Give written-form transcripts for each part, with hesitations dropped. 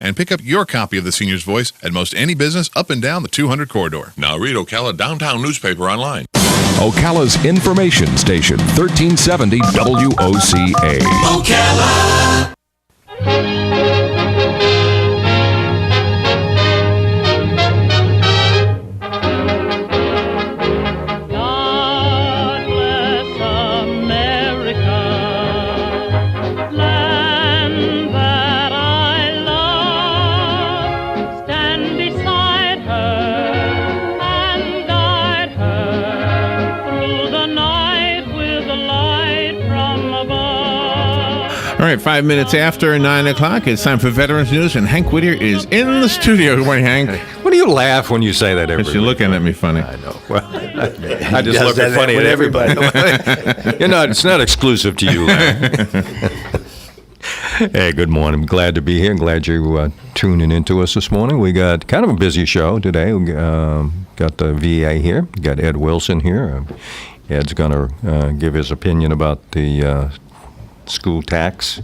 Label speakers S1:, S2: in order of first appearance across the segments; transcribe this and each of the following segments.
S1: and pick up your copy of The Senior's Voice at most any business up and down the 200 corridor.
S2: Now read Ocala Downtown newspaper online.
S3: Ocala's information station, 1370 WOCA.
S4: Ocala.
S5: All right, 5 minutes after 9 o'clock, it's time for Veterans News, and Hank Whittier is in the studio. Good morning, Hank.
S6: What do you laugh when you say that every week?
S5: You're looking at me funny.
S6: I know. Well, I just look funny at everybody. It's not exclusive to you, Larry. Hey, good morning. Glad to be here. Glad you're tuning in to us this morning. We got kind of a busy show today. We got the VA here. We got Ed Wilson here. Ed's going to give his opinion about the school tax.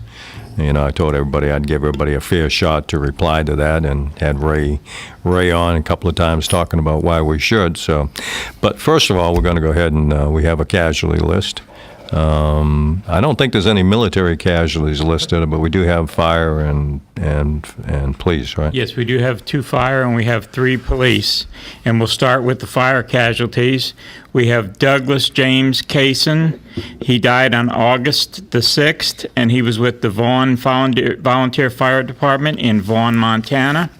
S6: I told everybody I'd give everybody a fair shot to reply to that, and had Ray on a couple of times talking about why we should. But first of all, we're going to go ahead and we have a casualty list. I don't think there's any military casualties listed, but we do have fire and police, right?
S7: Yes, we do have 2 fire and we have 3 police. And we'll start with the fire casualties. We have Douglas James Kaysen. He died on August the 6th, and he was with the Vaughn Volunteer Fire Department in Vaughn, Montana.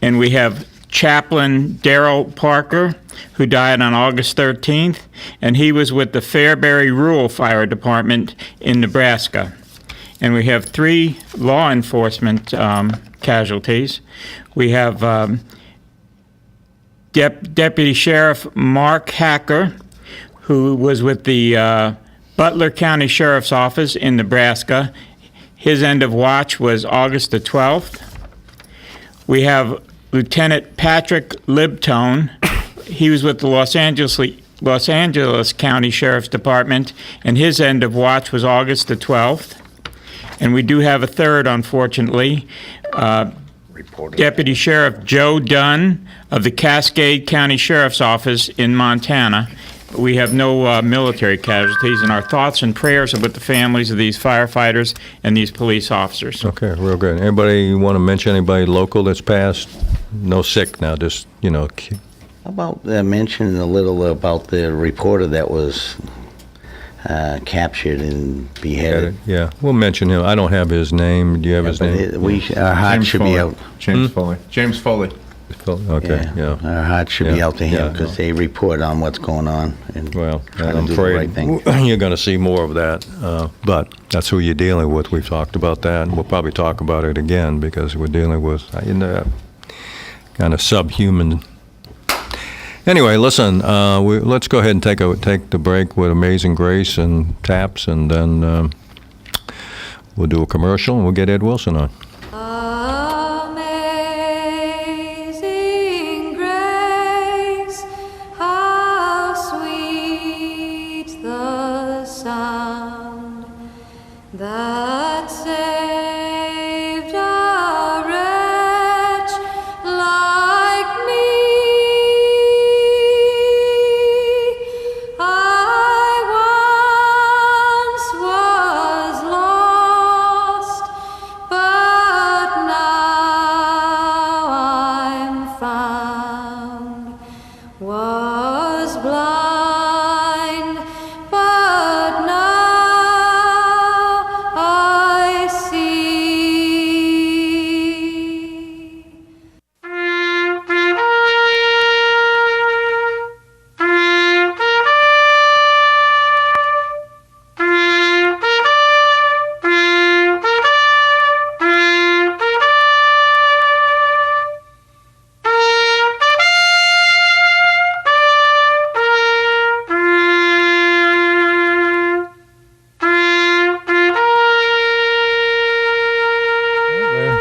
S7: And we have Chaplain Darrell Parker, who died on August 13th, and he was with the Fairbury Rural Fire Department in Nebraska. And we have 3 law enforcement casualties. We have Deputy Sheriff Mark Hacker, who was with the Butler County Sheriff's Office in Nebraska. His end of watch was August the 12th. We have Lieutenant Patrick Libtone. He was with the Los Angeles County Sheriff's Department, and his end of watch was August the 12th. And we do have a third, unfortunately. Deputy Sheriff Joe Dunn of the Cascade County Sheriff's Office in Montana. We have no military casualties, and our thoughts and prayers are with the families of these firefighters and these police officers.
S6: Okay, real good. Anybody want to mention anybody local that's passed? No sick now, just,
S8: How about mentioning a little about the reporter that was captured and beheaded?
S6: Yeah, we'll mention him. I don't have his name. Do you have his name?
S8: Our heart should be out.
S5: James Foley. James Foley.
S6: Okay, yeah.
S8: Our heart should be out to him because they report on what's going on. And
S6: I'm afraid you're going to see more of that. But that's who you're dealing with. We've talked about that, and we'll probably talk about it again because we're dealing with kind of subhuman. Anyway, listen, let's go ahead and take the break with Amazing Grace and Taps, and then we'll do a commercial, and we'll get Ed Wilson on.
S9: Amazing grace, how sweet the sound that saved a wretch like me. I once was lost, but now I'm found. Was blind, but now I see.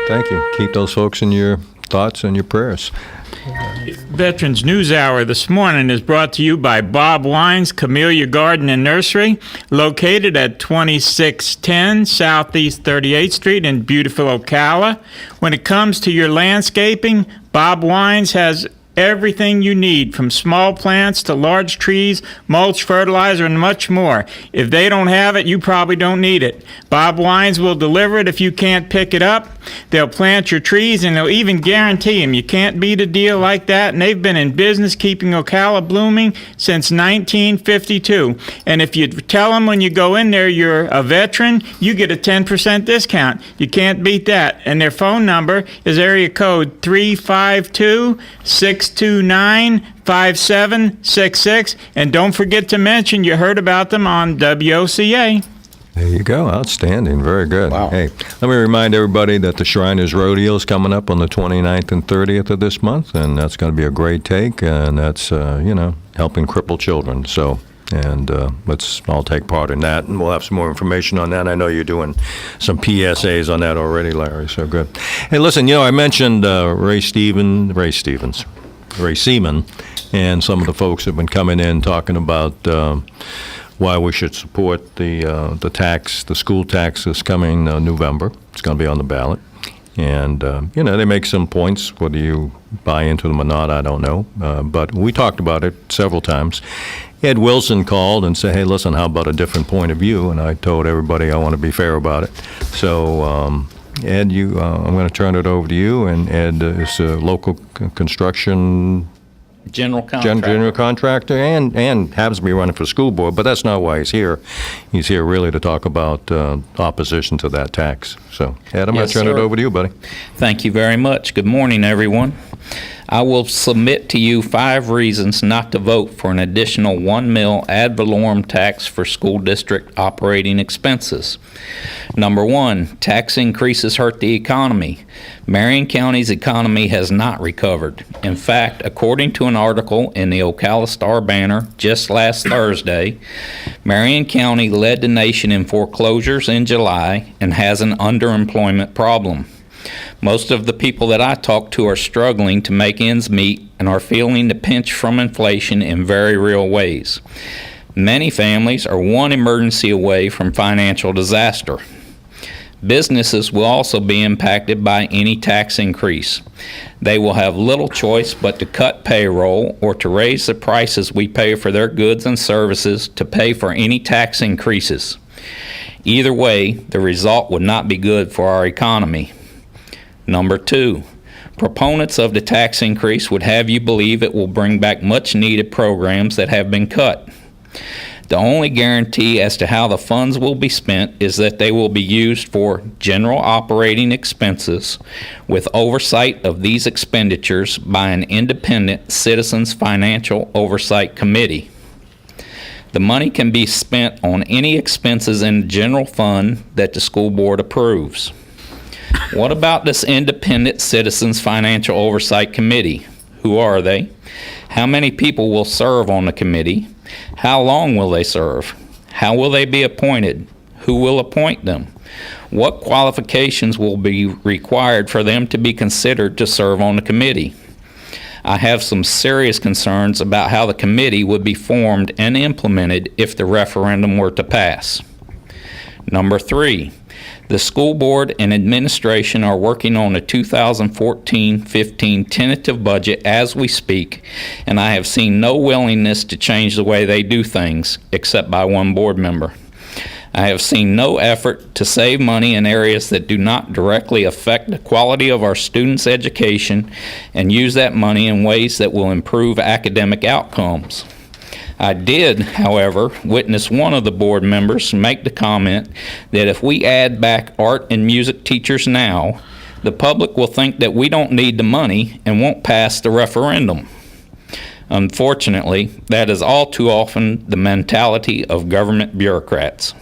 S6: Thank you. Keep those folks in your thoughts and your prayers.
S7: Veterans News Hour this morning is brought to you by Bob Wine's Camellia Garden and Nursery, located at 2610 Southeast 38th Street in beautiful Ocala. When it comes to your landscaping, Bob Wine's has everything you need, from small plants to large trees, mulch, fertilizer, and much more. If they don't have it, you probably don't need it. Bob Wines will deliver it if you can't pick it up. They'll plant your trees, and they'll even guarantee them. You can't beat a deal like that, and they've been in business keeping Ocala blooming since 1952. And if you tell them when you go in there you're a veteran, you get a 10% discount. You can't beat that. And their phone number is area code 352-629-5766. And don't forget to mention you heard about them on WOCA.
S6: There you go. Outstanding. Very good.
S8: Wow.
S6: Hey, let me remind everybody that the Shriners Rodeo is coming up on the 29th and 30th of this month, and that's going to be a great take, and that's, helping crippled children. So, and let's all take part in that, and we'll have some more information on that. I know you're doing some PSAs on that already, Larry, so good. Hey, listen, I mentioned Ray Seaman, and some of the folks have been coming in talking about why we should support the school tax this coming November. It's going to be on the ballot. And, they make some points. Whether you buy into them or not, I don't know. But we talked about it several times. Ed Wilson called and said, hey, listen, how about a different point of view? And I told everybody I want to be fair about it. So, Ed, I'm going to turn it over to you. And Ed is a local construction
S10: general contractor
S6: and happens to be running for school board, but that's not why he's here. He's here really to talk about opposition to that tax. So, Ed, I'm going to turn it over to you, buddy.
S10: Thank you very much. Good morning, everyone. I will submit to you 5 reasons not to vote for an additional $1 million ad valorem tax for school district operating expenses. Number 1, tax increases hurt the economy. Marion County's economy has not recovered. In fact, according to an article in the Ocala Star-Banner just last Thursday, Marion County led the nation in foreclosures in July and has an underemployment problem. Most of the people that I talk to are struggling to make ends meet and are feeling the pinch from inflation in very real ways. Many families are one emergency away from financial disaster. Businesses will also be impacted by any tax increase. They will have little choice but to cut payroll or to raise the prices we pay for their goods and services to pay for any tax increases. Either way, the result would not be good for our economy. Number 2, proponents of the tax increase would have you believe it will bring back much needed programs that have been cut. The only guarantee as to how the funds will be spent is that they will be used for general operating expenses with oversight of these expenditures by an independent Citizens Financial Oversight Committee. The money can be spent on any expenses in the general fund that the school board approves. What about this independent Citizens Financial Oversight Committee? Who are they? How many people will serve on the committee? How long will they serve? How will they be appointed? Who will appoint them? What qualifications will be required for them to be considered to serve on the committee? I have some serious concerns about how the committee would be formed and implemented if the referendum were to pass. Number 3. The school board and administration are working on a 2014-15 tentative budget as we speak, and I have seen no willingness to change the way they do things, except by one board member. I have seen no effort to save money in areas that do not directly affect the quality of our students' education and use that money in ways that will improve academic outcomes. I did, however, witness one of the board members make the comment that if we add back art and music teachers now, the public will think that we don't need the money and won't pass the referendum. Unfortunately, that is all too often the mentality of government bureaucrats.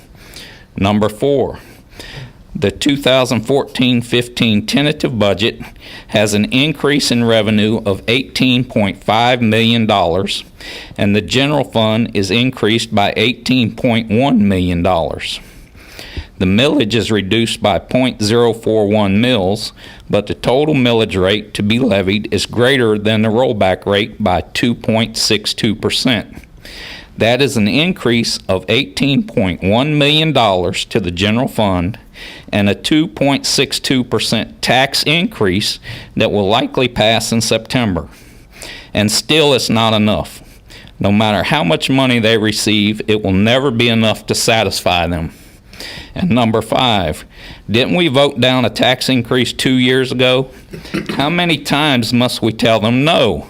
S10: Number 4. The 2014-15 tentative budget has an increase in revenue of $18.5 million, and the general fund is increased by $18.1 million. The millage is reduced by .041 mils, but the total millage rate to be levied is greater than the rollback rate by 2.62%. That is an increase of $18.1 million to the general fund and a 2.62% tax increase that will likely pass in September. And still, it's not enough. No matter how much money they receive, it will never be enough to satisfy them. And number 5, didn't we vote down a tax increase 2 years ago? How many times must we tell them no?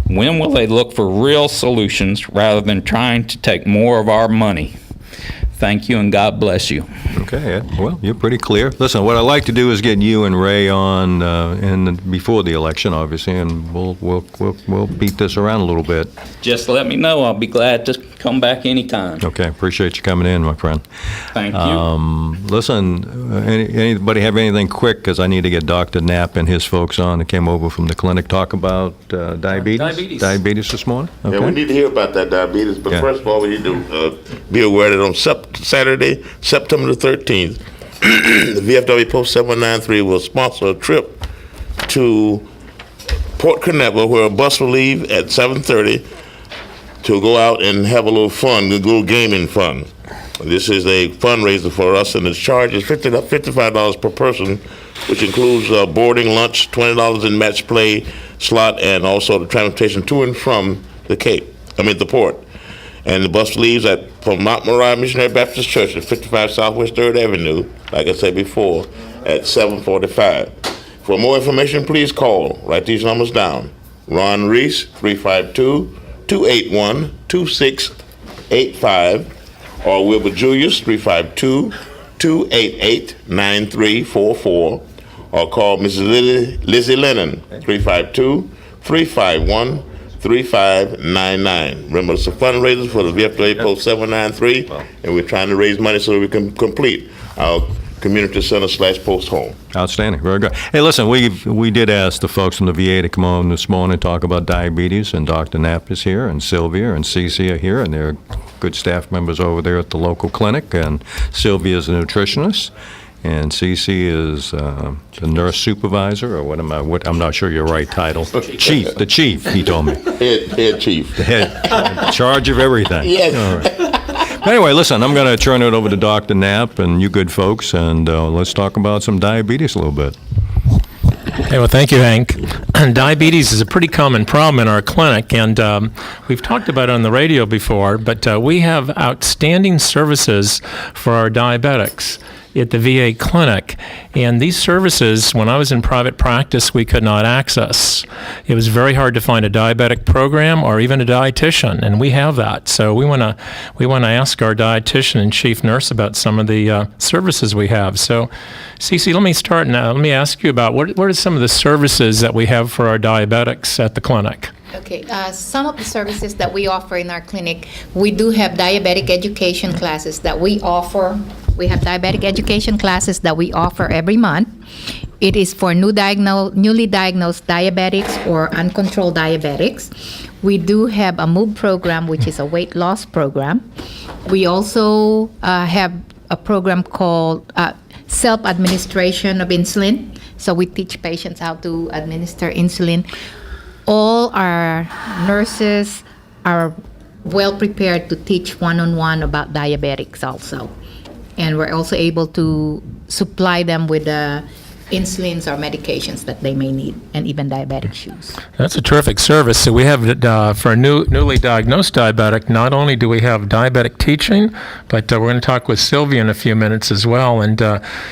S10: When will they look for real solutions rather than trying to take more of our money? Thank you, and God bless you.
S6: Okay, Ed. Well, you're pretty clear. Listen, what I'd like to do is get you and Ray on before the election, obviously, and we'll beat this around a little bit.
S10: Just let me know. I'll be glad to come back anytime.
S6: Okay, appreciate you coming in, my friend.
S10: Thank you.
S6: Listen, anybody have anything quick? Because I need to get Dr. Knapp and his folks on that came over from the clinic. Talk about diabetes. Diabetes this morning? Okay.
S11: Yeah, we need to hear about that diabetes, but first of all, we need to be aware that on Saturday, September the 13th, the VFW Post 793 will sponsor a trip to Port Canaveral, where a bus will leave at 7:30 to go out and have a little fun, a little gaming fun. This is a fundraiser for us, and the charge is $55 per person, which includes boarding, lunch, $20 in match play slot, and also the transportation to and from the the port. And the bus leaves from Mount Moriah Missionary Baptist Church at 55 Southwest 3rd Avenue, like I said before, at 7:45. For more information, please call. Write these numbers down. Ron Reese, 352-281-2685, or Wilbur Julius, 352-288-9344, or call Mrs. Lizzie Lennon, 352-351-3599. Remember, it's a fundraiser for the VFW Post 793, and we're trying to raise money so that we can complete our community center / post home.
S6: Outstanding. Very good. Hey, listen, we did ask the folks from the VA to come on this morning and talk about diabetes, and Dr. Knapp is here, and Sylvia and Cece are here, and they're good staff members over there at the local clinic, and Sylvia is a nutritionist, and Cece is the nurse supervisor, or what I'm not sure your right title. The chief, he told me.
S11: Head chief.
S6: The head, in charge of everything.
S11: Yes.
S6: All right. Anyway, listen, I'm going to turn it over to Dr. Knapp and you good folks, and let's talk about some diabetes a little bit.
S12: Hey, well, thank you, Hank. Diabetes is a pretty common problem in our clinic, and we've talked about it on the radio before, but we have outstanding services for our diabetics at the VA clinic. And these services, when I was in private practice, we could not access. It was very hard to find a diabetic program or even a dietitian, and we have that. So we want to ask our dietitian and chief nurse about some of the services we have. So, Cece, let me start now. Let me ask you about what are some of the services that we have for our diabetics at the clinic?
S13: Okay, some of the services that we offer in our clinic, we do have diabetic education classes that we offer. We have diabetic education classes that we offer every month. It is for newly diagnosed diabetics or uncontrolled diabetics. We do have a MOVE program, which is a weight loss program. We also have a program called self-administration of insulin. So we teach patients how to administer insulin. All our nurses are well prepared to teach one-on-one about diabetics also. And we're also able to supply them with insulins or medications that they may need, and even diabetic shoes.
S12: That's a terrific service. So we have, for a newly diagnosed diabetic, not only do we have diabetic teaching, but we're going to talk with Sylvia in a few minutes as well. And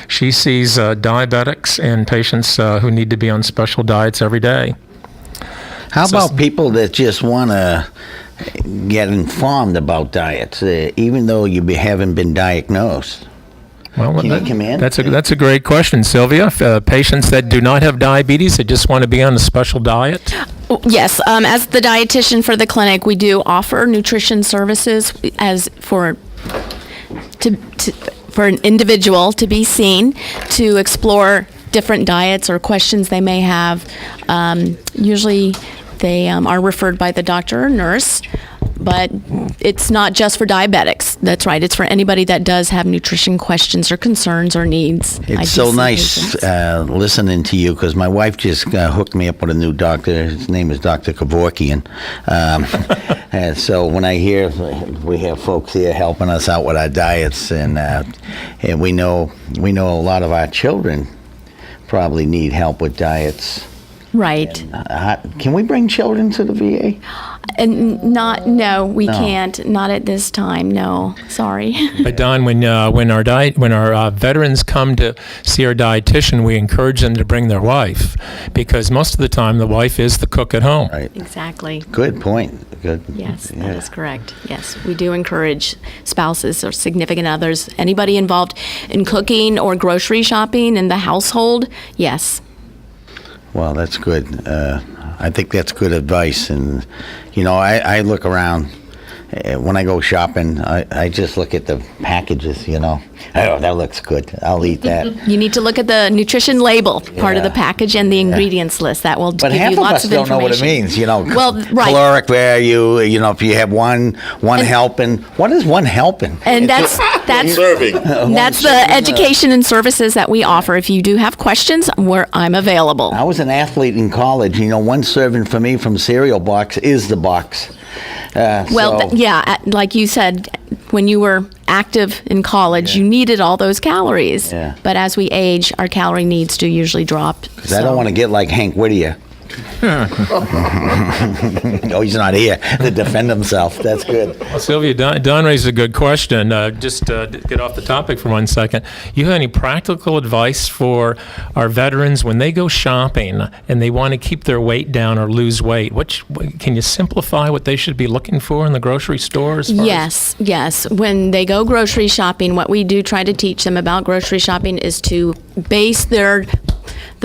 S12: she sees diabetics and patients who need to be on special diets every day.
S8: How about people that just want to get informed about diets, even though you haven't been diagnosed?
S12: Well,
S8: Can you come in?
S12: That's a great question, Sylvia. Patients that do not have diabetes, that just want to be on a special diet?
S14: Yes. As the dietitian for the clinic, we do offer nutrition services as for an individual to be seen, to explore different diets or questions they may have. Usually they are referred by the doctor or nurse. but it's not just for diabetics. That's right. It's for anybody that does have nutrition questions or concerns or needs.
S8: It's so nice listening to you, because my wife just hooked me up with a new doctor. His name is Dr. Kevorkian. And so when I hear we have folks here helping us out with our diets, and we know a lot of our children probably need help with diets.
S14: Right.
S8: Can we bring children to the VA?
S14: And no, we can't. Not at this time. No, sorry.
S12: But Don, when our veterans come to see our dietitian, we encourage them to bring their wife, because most of the time the wife is the cook at home.
S8: Right.
S14: Exactly.
S8: Good point. Good.
S14: Yes, that is correct. Yes, we do encourage spouses or significant others, anybody involved in cooking or grocery shopping in the household. Yes.
S8: Well, that's good. I think that's good advice. And, I look around. When I go shopping, I just look at the packages, Oh, that looks good. I'll eat that.
S14: You need to look at the nutrition label part of the package and the ingredients list. That will give you lots of information. But half of us don't know what it means,
S8: Well, right. Caloric value, if you have one helping. What is one helping?
S14: And that's
S11: serving.
S14: That's the education and services that we offer. If you do have questions, I'm available.
S8: I was an athlete in college. One serving for me from cereal box is the box.
S14: Like you said, when you were active in college, you needed all those calories.
S8: Yeah.
S14: But as we age, our calorie needs do usually drop.
S8: Because I don't want to get like Hank Whittier. Oh, he's not here to defend himself. That's good.
S12: Well, Sylvia, Don raised a good question. Just to get off the topic for 1 second, you have any practical advice for our veterans when they go shopping and they want to keep their weight down or lose weight? Can you simplify what they should be looking for in the grocery store?
S14: Yes. When they go grocery shopping, what we do try to teach them about grocery shopping is to base the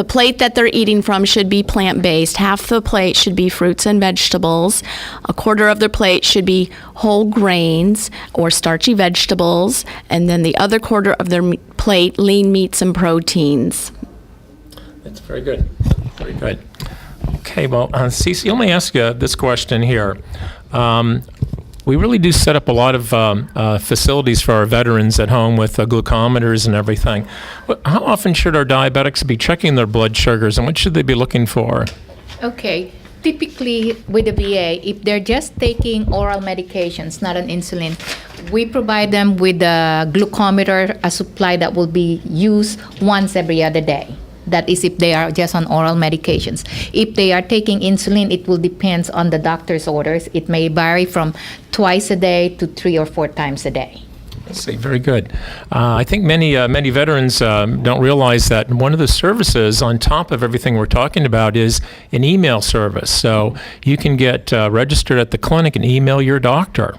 S14: plate that they're eating from should be plant-based. Half the plate should be fruits and vegetables. A quarter of their plate should be whole grains or starchy vegetables. And then the other quarter of their plate, lean meats and proteins.
S12: That's very good. Very good. Okay, well, Cece, let me ask you this question here. We really do set up a lot of facilities for our veterans at home with glucometers and everything. How often should our diabetics be checking their blood sugars, and what should they be looking for?
S13: Okay. Typically, with the VA, if they're just taking oral medications, not an insulin, we provide them with a glucometer, a supply that will be used once every other day. That is if they are just on oral medications. If they are taking insulin, it will depend on the doctor's orders. It may vary from twice a day to 3 or 4 times a day.
S12: Let's see, very good. I think many veterans don't realize that one of the services on top of everything we're talking about is an email service. So you can get registered at the clinic and email your doctor.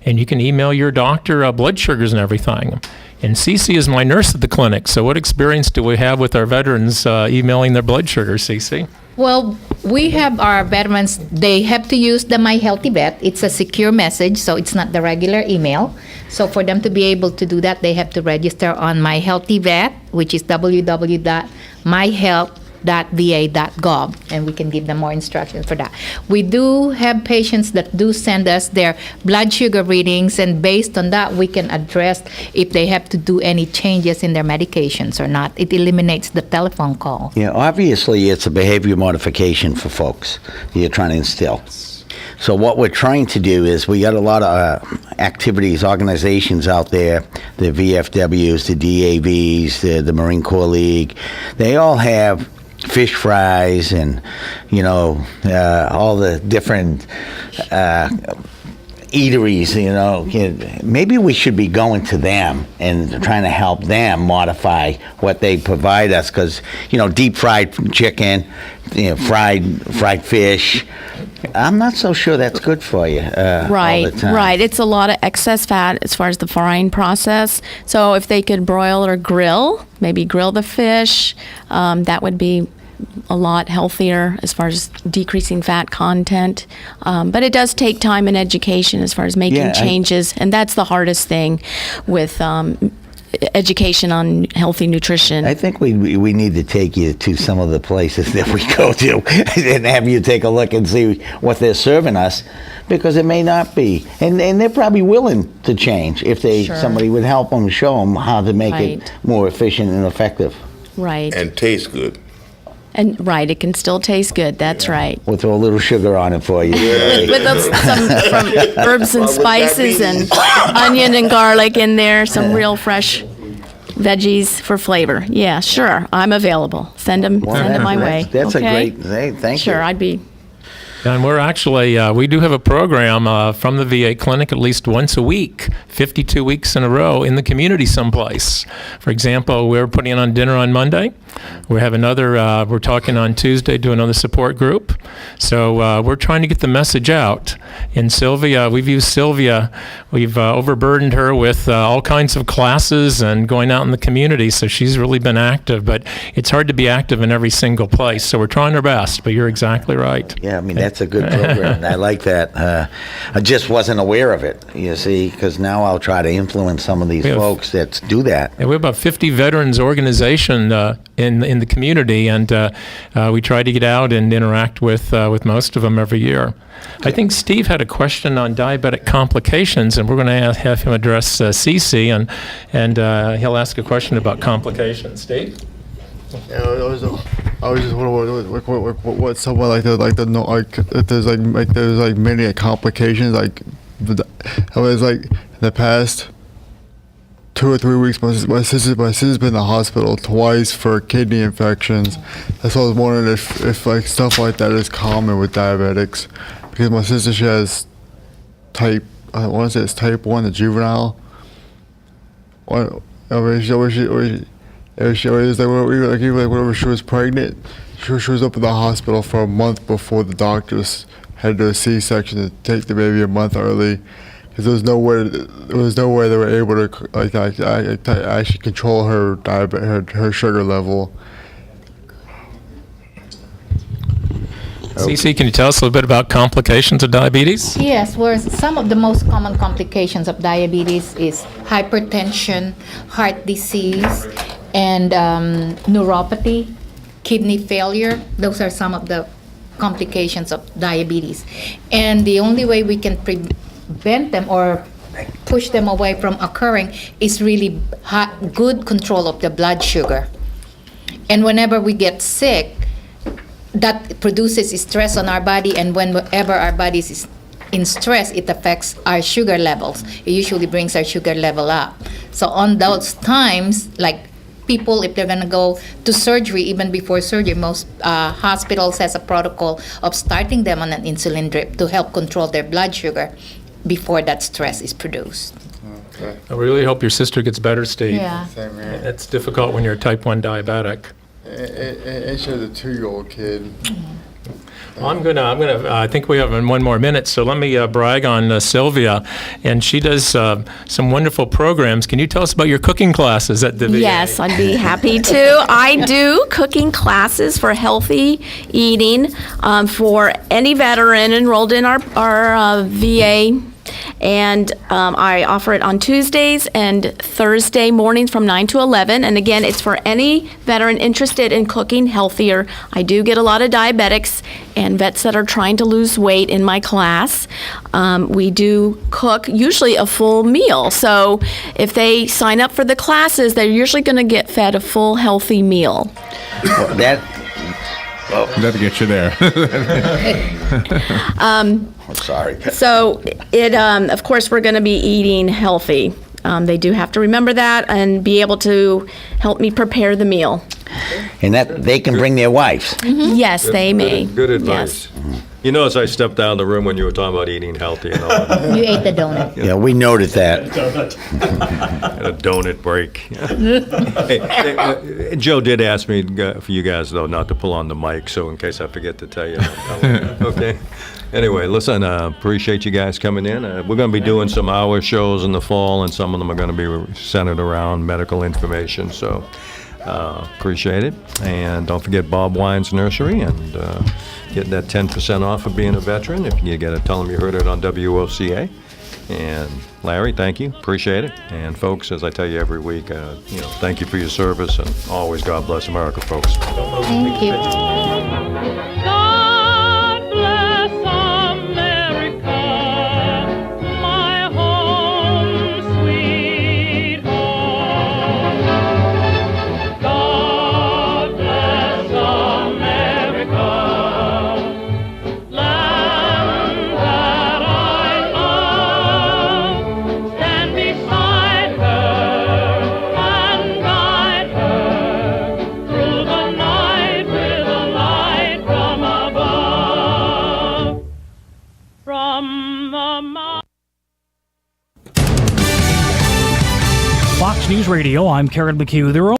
S12: And you can email your doctor blood sugars and everything. And Cece is my nurse at the clinic, so what experience do we have with our veterans emailing their blood sugar, Cece?
S13: Well, we have our veterans, they have to use the My Healthy Vet. It's a secure message, so it's not the regular email. So for them to be able to do that, they have to register on My Healthy Vet, which is www.myhealth.va.gov, and we can give them more instructions for that. We do have patients that do send us their blood sugar readings, and based on that, we can address if they have to do any changes in their medications or not. It eliminates the telephone call.
S8: Yeah, obviously it's a behavior modification for folks you're trying to instill. So what we're trying to do is we got a lot of activities, organizations out there, the VFWs, the DAVs, the Marine Corps League. They all have fish fries and, all the different eateries, maybe we should be going to them and trying to help them modify what they provide us, because, deep fried chicken, fried fish, I'm not so sure that's good for you all the time.
S14: Right. It's a lot of excess fat as far as the frying process. So if they could broil or grill, maybe grill the fish, that would be a lot healthier as far as decreasing fat content. But it does take time and education as far as making changes. And that's the hardest thing with education on healthy nutrition.
S8: I think we need to take you to some of the places that we go to and have you take a look and see what they're serving us, because it may not be. And they're probably willing to change if somebody would help them, show them how to make it more efficient and effective.
S14: Right.
S11: And taste good.
S14: And it can still taste good. That's right.
S8: We'll throw a little sugar on it for you.
S14: With some from herbs and spices and onion and garlic in there, some real fresh veggies for flavor. Yeah, sure. I'm available. Send them my way.
S8: That's
S14: okay?
S8: a great, thank you.
S14: Sure, I'd be.
S12: And we're actually, we do have a program from the VA clinic at least once a week, 52 weeks in a row in the community someplace. For example, we're putting on dinner on Monday. We have another, we're talking on Tuesday to another support group. So we're trying to get the message out. And Sylvia, we've used Sylvia, we've overburdened her with all kinds of classes and going out in the community. So she's really been active, but it's hard to be active in every single place. So we're trying our best, but you're exactly right.
S8: Yeah, I mean, that's a good program. I like that. I just wasn't aware of it, you see, because now I'll try to influence some of these folks that do that.
S12: Yeah, we have about 50 veterans organization in the community, and we try to get out and interact with most of them every year. I think Steve had a question on diabetic complications, and we're going to have him address Cece, and he'll ask a question about complications. Steve?
S15: Yeah, I was just wondering what someone like if there's many complications, I was in the past 2 or 3 weeks my sister's been in the hospital twice for kidney infections. That's why I was wondering if stuff like that is common with diabetics, because my sister, she has type 1, the juvenile. Whenever she was pregnant, she was up in the hospital for a month before the doctors had to do a C-section to take the baby a month early, because there was no way they were able to actually control her sugar level.
S12: Cece, can you tell us a little bit about complications of diabetes?
S13: Yes, where some of the most common complications of diabetes is hypertension, heart disease, and neuropathy, kidney failure. Those are some of the complications of diabetes. And the only way we can prevent them or push them away from occurring is really good control of the blood sugar. And whenever we get sick, that produces stress on our body, and whenever our body is in stress, it affects our sugar levels. It usually brings our sugar level up. So on those times, like people, if they're going to go to surgery, even before surgery, most hospitals has a protocol of starting them on an insulin drip to help control their blood sugar before that stress is produced.
S15: Okay.
S12: I really hope your sister gets better, Steve.
S13: Yeah.
S15: Same here.
S12: It's difficult when you're a type 1 diabetic.
S15: And she has a 2-year-old kid.
S12: Well, I think we have one more minute, so let me brag on Sylvia, and she does some wonderful programs. Can you tell us about your cooking classes at the VA?
S14: Yes, I'd be happy to. I do cooking classes for healthy eating for any veteran enrolled in our VA. And I offer it on Tuesdays and Thursday mornings from 9 to 11. And again, it's for any veteran interested in cooking healthier. I do get a lot of diabetics and vets that are trying to lose weight in my class. We do cook usually a full meal. So if they sign up for the classes, they're usually going to get fed a full healthy meal.
S8: Well,
S5: Got to get you there.
S8: I'm sorry.
S14: So it, of course, we're going to be eating healthy. They do have to remember that and be able to help me prepare the meal.
S8: And that they can bring their wives.
S14: Mm-hmm. Yes, they may.
S6: Good advice.
S14: Yes.
S6: You know, as I stepped down the room when you were talking about eating healthy and all that.
S13: You ate the donut.
S8: Yeah, we noted that.
S6: Had a donut break. Hey, Joe did ask me for you guys, though, not to pull on the mic, so in case I forget to tell you. Okay. Anyway, listen, appreciate you guys coming in. We're going to be doing some hour shows in the fall, and some of them are going to be centered around medical information, so appreciate it. And don't forget Bob Wine's Nursery, and get that 10% off of being a veteran. If you got to tell them you heard it on WOCA. And Larry, thank you. Appreciate it. And folks, as I tell you every week, thank you for your service, and always God bless America, folks.
S13: Thank you.
S9: God bless America, my home sweet home. God bless America, land that I love. Stand beside her and guide her through the night with a light from above. From the mountain.
S16: Fox News Radio, I'm Karen McHugh. There are